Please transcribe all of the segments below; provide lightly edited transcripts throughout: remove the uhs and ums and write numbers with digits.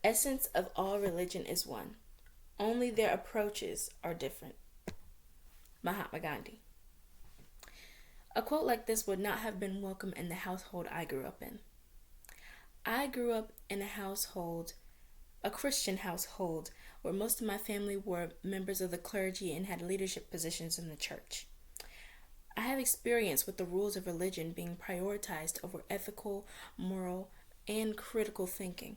essence of all religion is one. Only their approaches are different. Mahatma Gandhi. A quote like this would not have been welcome in the household I grew up in. I grew up in a Christian household, where most of my family were members of the clergy and had leadership positions in the church. I have experience with the rules of religion being prioritized over ethical, moral, and critical thinking.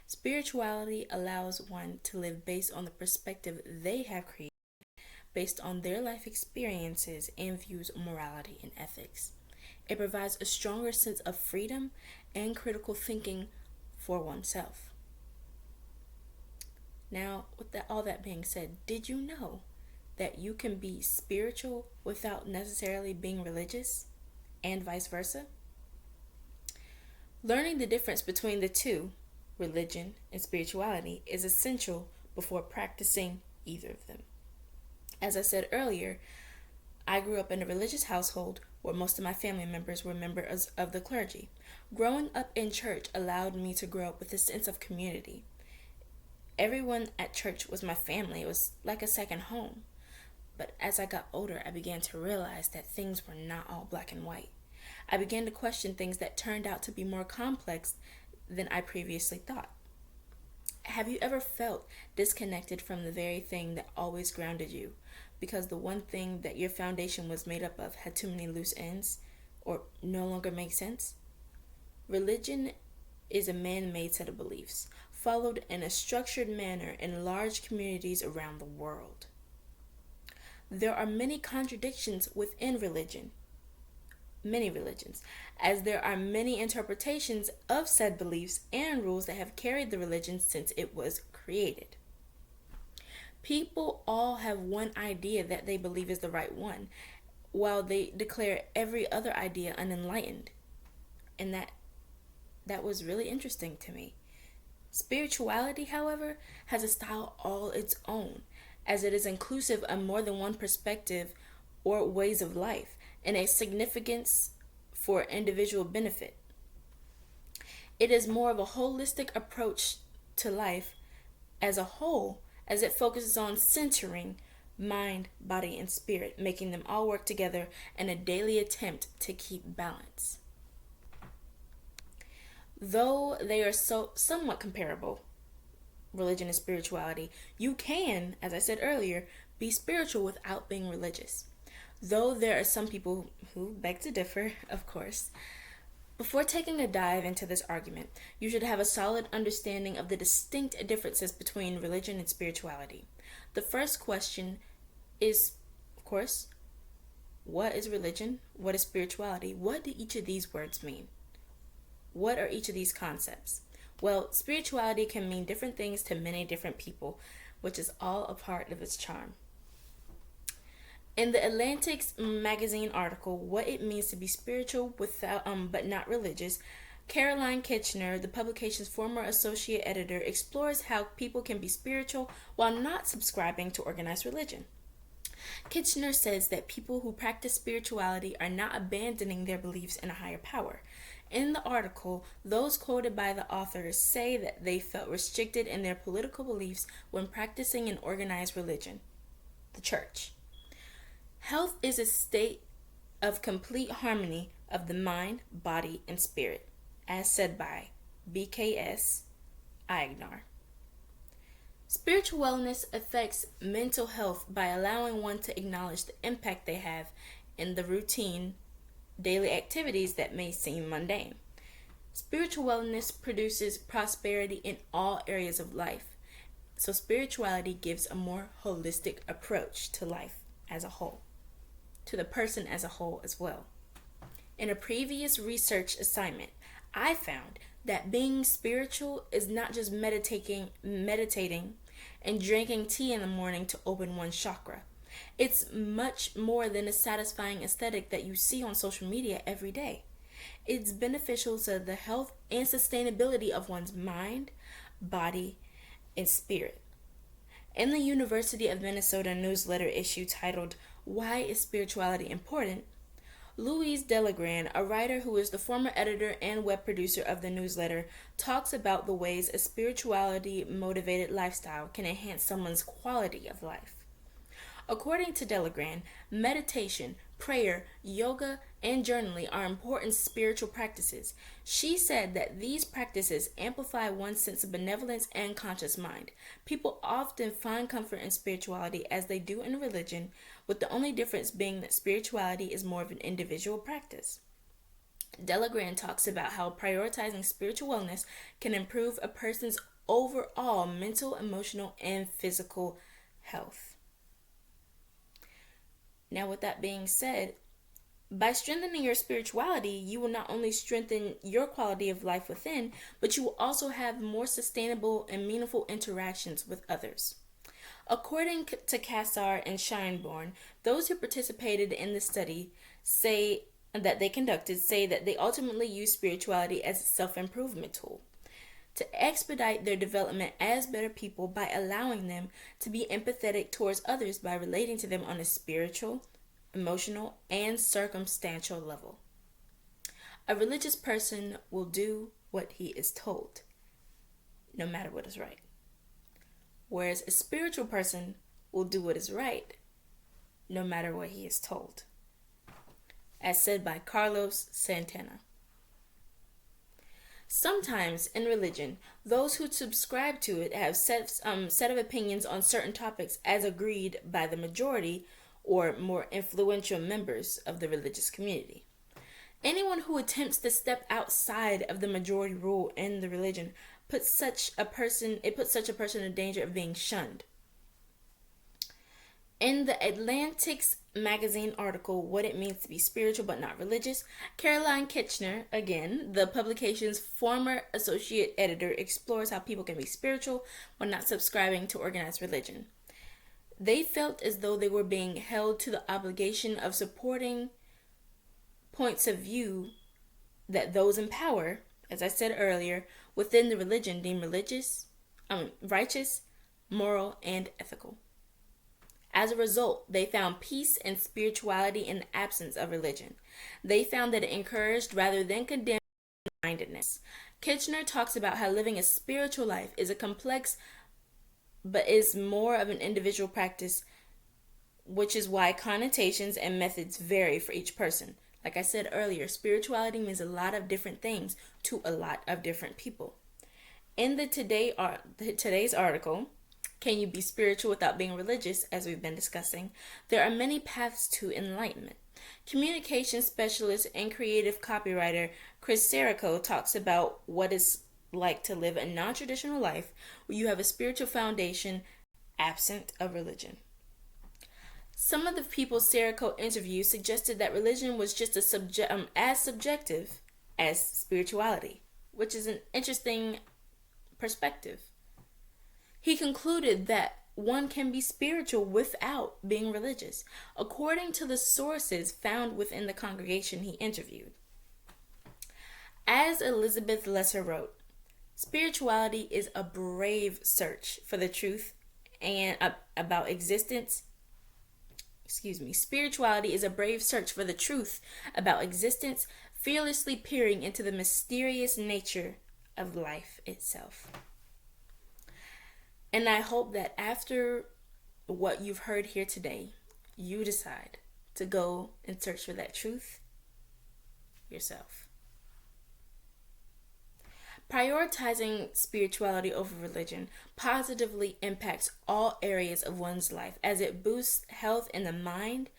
Spirituality allows one to live based on the perspective they have created, based on their life experiences and views of morality and ethics. It provides a stronger sense of freedom and critical thinking for oneself. Now, with all that being said, did you know that you can be spiritual without necessarily being religious, and vice versa? Learning the difference between the two, religion and spirituality, is essential before practicing either of them. As I said earlier, I grew up in a religious household where most of my family members were members of the clergy. Growing up in church allowed me to grow up with a sense of community. Everyone at church was my family. It was like a second home. But as I got older, I began to realize that things were not all black and white. I began to question things that turned out to be more complex than I previously thought. Have you ever felt disconnected from the very thing that always grounded you because the one thing that your foundation was made up of had too many loose ends or no longer made sense? Religion is a man-made set of beliefs, followed in a structured manner in large communities around the world. There are many contradictions within many religions, as there are many interpretations of said beliefs and rules that have carried the religion since it was created. People all have one idea that they believe is the right one, while they declare every other idea unenlightened. And that was really interesting to me. Spirituality, however, has a style all its own, as it is inclusive of more than one perspective or ways of life, and a significance for individual benefit. It is more of a holistic approach to life as a whole, as it focuses on centering mind, body, and spirit, making them all work together in a daily attempt to keep balance. Though they are somewhat comparable, religion and spirituality, you can, as I said earlier, be spiritual without being religious. Though there are some people who beg to differ, of course. Before taking a dive into this argument, you should have a solid understanding of the distinct differences between religion and spirituality. The first question is, of course, what is religion? What is spirituality? What do each of these words mean? What are each of these concepts? Well, spirituality can mean different things to many different people, which is all a part of its charm. In the Atlantic's magazine article, What It Means to Be Spiritual Without but Not Religious, Caroline Kitchener, the publication's former associate editor, explores how people can be spiritual while not subscribing to organized religion. Kitchener says that people who practice spirituality are not abandoning their beliefs in a higher power. In the article, those quoted by the authors say that they felt restricted in their political beliefs when practicing an organized religion, the church. Health is a state of complete harmony of the mind, body, and spirit, as said by BKS Iyengar. Spiritual wellness affects mental health by allowing one to acknowledge the impact they have in the routine daily activities that may seem mundane. Spiritual wellness produces prosperity in all areas of life, so spirituality gives a more holistic approach to life as a whole, to the person as a whole as well. In a previous research assignment, I found that being spiritual is not just meditating and drinking tea in the morning to open one's chakra. It's much more than a satisfying aesthetic that you see on social media every day. It's beneficial to the health and sustainability of one's mind, body, and spirit. In the University of Minnesota newsletter issue titled, Why is Spirituality Important?, Louise Delagrande, a writer who is the former editor and web producer of the newsletter, talks about the ways a spirituality motivated lifestyle can enhance someone's quality of life. According to Delagrande, meditation, prayer, yoga, and journaling are important spiritual practices. She said that these practices amplify one's sense of benevolence and conscious mind. People often find comfort in spirituality as they do in religion, with the only difference being that spirituality is more of an individual practice. Delagrande talks about how prioritizing spiritual wellness can improve a person's overall mental, emotional, and physical health. Now, with that being said, by strengthening your spirituality, you will not only strengthen your quality of life within, but you will also have more sustainable and meaningful interactions with others. According to Cassar and Scheinborn, those who participated in the study say that they ultimately use spirituality as a self-improvement tool to expedite their development as better people by allowing them to be empathetic towards others by relating to them on a spiritual, emotional, and circumstantial level. A religious person will do what he is told, no matter what is right. Whereas a spiritual person will do what is right, no matter what he is told. As said by Carlos Santana. Sometimes in religion, those who subscribe to it have set of opinions on certain topics as agreed by the majority or more influential members of the religious community. Anyone who attempts to step outside of the majority rule in the religion puts such a person in danger of being shunned. In the Atlantic's magazine article, What It Means to Be Spiritual But Not Religious, Caroline Kitchener, again, the publication's former associate editor, explores how people can be spiritual while not subscribing to organized religion. They felt as though they were being held to the obligation of supporting points of view that those in power, as I said earlier, within the religion deem righteous, moral, and ethical. As a result, they found peace and spirituality in the absence of religion. They found that it encouraged rather than condemned mindedness. Kitchener talks about how living a spiritual life is a complex but is more of an individual practice, which is why connotations and methods vary for each person. Like I said earlier, spirituality means a lot of different things to a lot of different people. In today's article, Can You Be Spiritual Without Being Religious, as we've been discussing, there are many paths to enlightenment. Communication specialist and creative copywriter Chris Sarrico talks about what it's like to live a non-traditional life where you have a spiritual foundation absent of religion. Some of the people Sarrico interviewed suggested that religion was just as subjective as spirituality, which is an interesting perspective. He concluded that one can be spiritual without being religious, according to the sources found within the congregation he interviewed. As Elizabeth Lesser wrote, spirituality is a brave search for the truth and about existence. Spirituality is a brave search for the truth about existence, fearlessly peering into the mysterious nature of life itself. And I hope that after what you've heard here today, you decide to go and search for that truth yourself. Prioritizing spirituality over religion positively impacts all areas of one's life as it boosts health in the mind,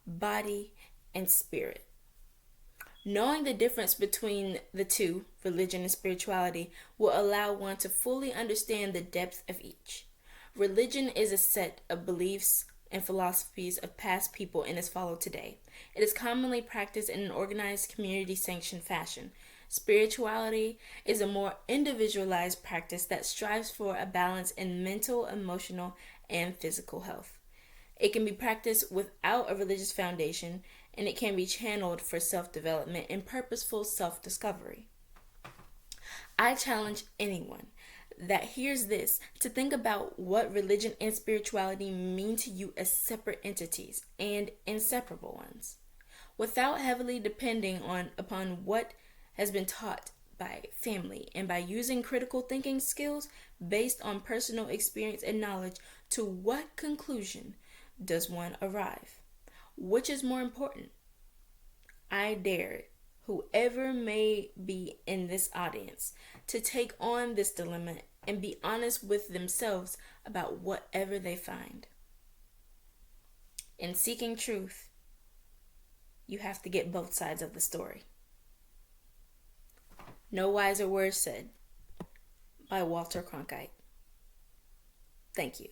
body, and spirit. Knowing the difference between the two, religion and spirituality, will allow one to fully understand the depth of each. Religion is a set of beliefs and philosophies of past people and is followed today. It is commonly practiced in an organized, community-sanctioned fashion. Spirituality is a more individualized practice that strives for a balance in mental, emotional, and physical health. It can be practiced without a religious foundation, and it can be channeled for self-development and purposeful self-discovery. I challenge anyone that hears this to think about what religion and spirituality mean to you as separate entities and inseparable ones. without heavily depending upon what has been taught by family, and by using critical thinking skills based on personal experience and knowledge. To what conclusion does one arrive? Which is more important? I dare whoever may be in this audience to take on this dilemma and be honest with themselves about whatever they find. In seeking truth, you have to get both sides of the story. No Wiser Words Said by Walter Cronkite. Thank you.